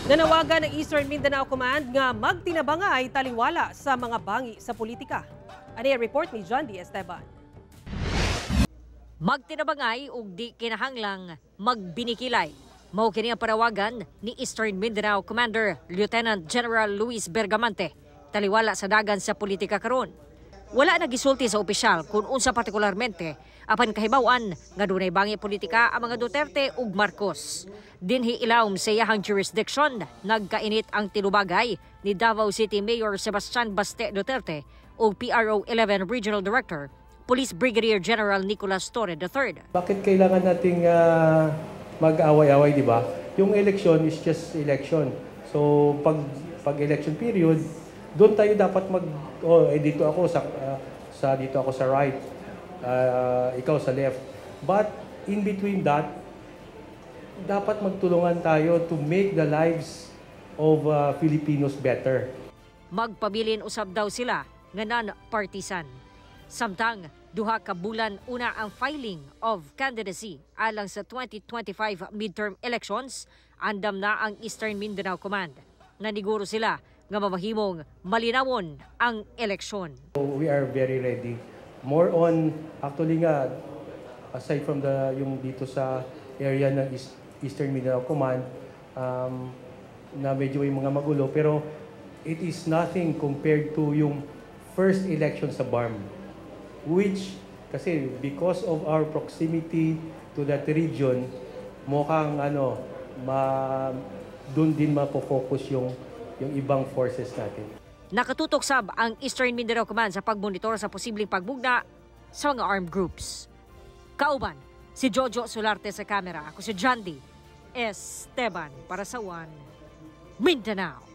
Nanawagan ng Eastern Mindanao Command nga magtinabangay taliwala sa mga bangi sa politika. Ano yung report ni John D. Esteban? Magtinabangay ug di kinahanglang magbinikilay. Mao kini ang parawagan ni Eastern Mindanao Commander Lieutenant General Luis Bergamante taliwala sa dagan sa politika karon. Wala nagisulti sa opisyal kung unsa partikularmente apan kahibaw-an nga dunay bangi politika ang mga Duterte ug Marcos. Dinhi ilawom sa iyahang jurisdiction, nagkainit ang tinubagay ni Davao City Mayor Sebastian Baste Duterte ug PRO 11 Regional Director, Police Brigadier General Nicolas Torre III. Bakit kailangan nating mag-away-away, di ba? Yung election is just election. So pag election period, doon tayo dapat dito ako sa right, ikaw sa left. But in between that, dapat magtulungan tayo to make the lives of Filipinos better. Magpabilin usab daw sila nga non-partisan. Samtang duha ka bulan una ang filing of candidacy alang sa 2025 midterm elections, andam na ang Eastern Mindanao Command. Naniguro sila nga mamahimong malinawon ang eleksyon. We are very ready. More on, actually nga, aside from yung dito sa area ng Eastern Mindanao Command, na medyo yung mga magulo, pero it is nothing compared to yung first election sa BARM. Which, kasi because of our proximity to that region, mukhang doon din mapofocus yung ibang forces natin. Nakatutok sab ang Eastern Mindanao Command sa pagmonitor sa posibleng pagbugna sa mga armed groups. Kauban, si Jojo Solarte sa kamera. Ako si John D. Esteban para sa One Mindanao.